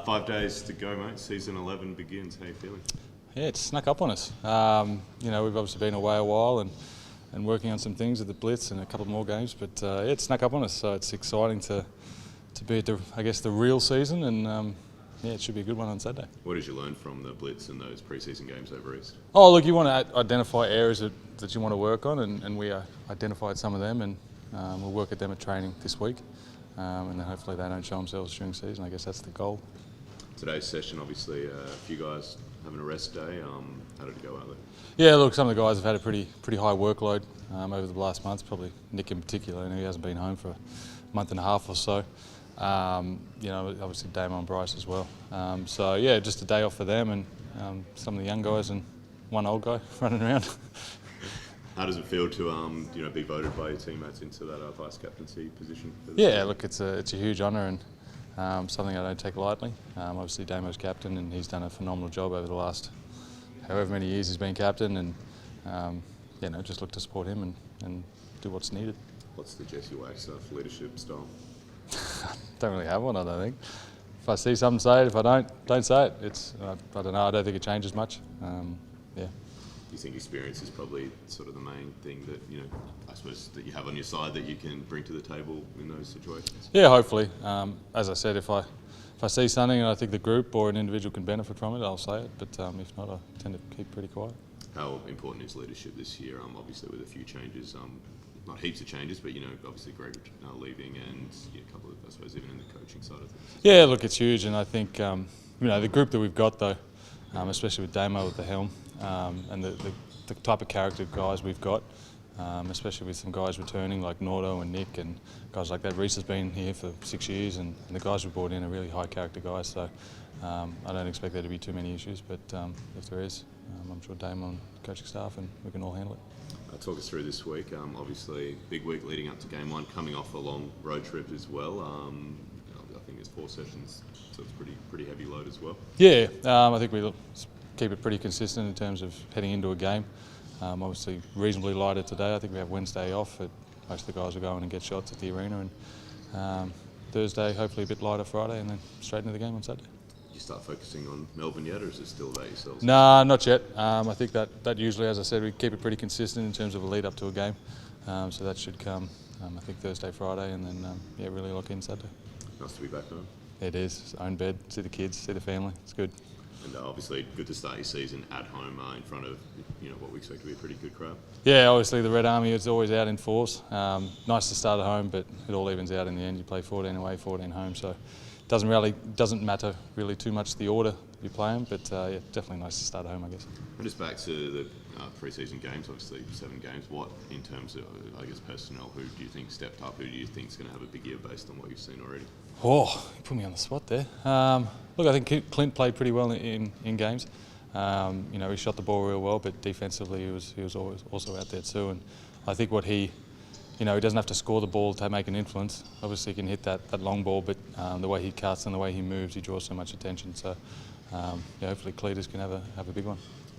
5 days to go, mate. Season 11 begins. How are you feeling? Yeah, it's snuck up on us. We've obviously been away a while and working on some things at the Blitz and a couple more games, but it snuck up on us. So it's exciting to be at the real season, and it should be a good one on Saturday. What did you learn from the Blitz and those pre-season games over East? Oh, look, you want to identify areas that you want to work on, and we identified some of them, and we'll work at them at training this week, and then hopefully they don't show themselves during season. I guess that's the goal. Today's session, obviously, a few guys having a rest day. How did it go out there? Yeah, look, some of the guys have had a pretty high workload over the last month. Probably Nick in particular. He hasn't been home for a month and a half or so. Obviously Damo and Bryce as well. Just a day off for them and some of the young guys and one old guy running around. How does it feel to be voted by your teammates into that vice captaincy position? Yeah, look, it's a huge honour and something I don't take lightly. Obviously Damo's captain and he's done a phenomenal job over the last however many years he's been captain, and just look to support him and do what's needed. What's the Jesse Wagstaff leadership style? Don't really have one, I don't think. If I see something, say it. If I don't say it. I don't know. I don't think it changes much. Do you think experience is probably sort of the main thing that I suppose that you have on your side that you can bring to the table in those situations? Yeah, hopefully. As I said, if I see something and I think the group or an individual can benefit from it, I'll say it. But if not, I tend to keep pretty quiet. How important is leadership this year? Obviously with a few changes. Not heaps of changes, but obviously Greg leaving and a couple of, I suppose, even in the coaching side of things. Yeah, look, it's huge, and I think the group that we've got though, especially with Damo at the helm, and the type of character guys we've got, especially with some guys returning like Nordo and Nick and guys like that. Reese has been here for 6 years, and the guys we brought in are really high character guys. So I don't expect there to be too many issues, but if there is, I'm sure Damo and coaching staff and we can all handle it. Talk us through this week. Obviously, big week leading up to game one, coming off a long road trip as well. I think it's 4 sessions, so it's pretty heavy load as well. Yeah, I think we keep it pretty consistent in terms of heading into a game. Obviously, reasonably lighter today. I think we have Wednesday off. Most of the guys will go in and get shots at the arena, and Thursday hopefully a bit lighter Friday, and then straight into the game on Saturday. You start focusing on Melbourne yet, or is it still about yourselves? Nah, not yet. I think that usually, as I said, we keep it pretty consistent in terms of a lead up to a game. So that should come, I think, Thursday, Friday, and then really lock in Saturday. Nice to be back home. It is. Own bed, see the kids, see the family. It's good. And obviously, good to start your season at home in front of what we expect to be a pretty good crowd. Yeah, obviously the Red Army is always out in force. Nice to start at home, but it all evens out in the end. You play 14 away, 14 home, so doesn't matter really too much the order you play them, but definitely nice to start at home, I guess. And just back to the pre-season games, obviously 7 games. What, in terms of, personnel, who do you think stepped up? Who do you think is going to have a big year based on what you've seen already? Oh, you put me on the spot there. Look, I think Clint played pretty well in games. He shot the ball real well, but defensively he was always also out there too. And I think what he doesn't have to score the ball to make an influence. Obviously, he can hit that long ball, but the way he cuts and the way he moves, he draws so much attention. So, hopefully, Cletus can have a big one.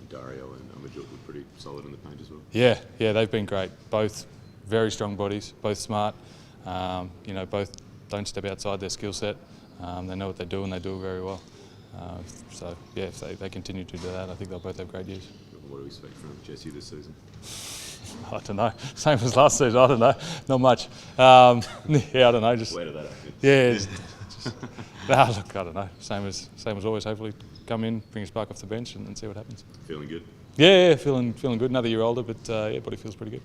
Dario and Majut were pretty solid in the paint as well. Yeah, they've been great. Both very strong bodies, both smart. Both don't step outside their skill set. They know what they do and they do it very well. If they continue to do that, I think they'll both have great years. What do we expect from Jesse this season? I don't know. Same as last season. I don't know. Not much. I don't know. Just where did that happen? Yeah. Look, I don't know. Same as always. Hopefully, come in, bring a spark off the bench, and see what happens. Feeling good? Yeah, feeling good. Another year older, but body feels pretty good.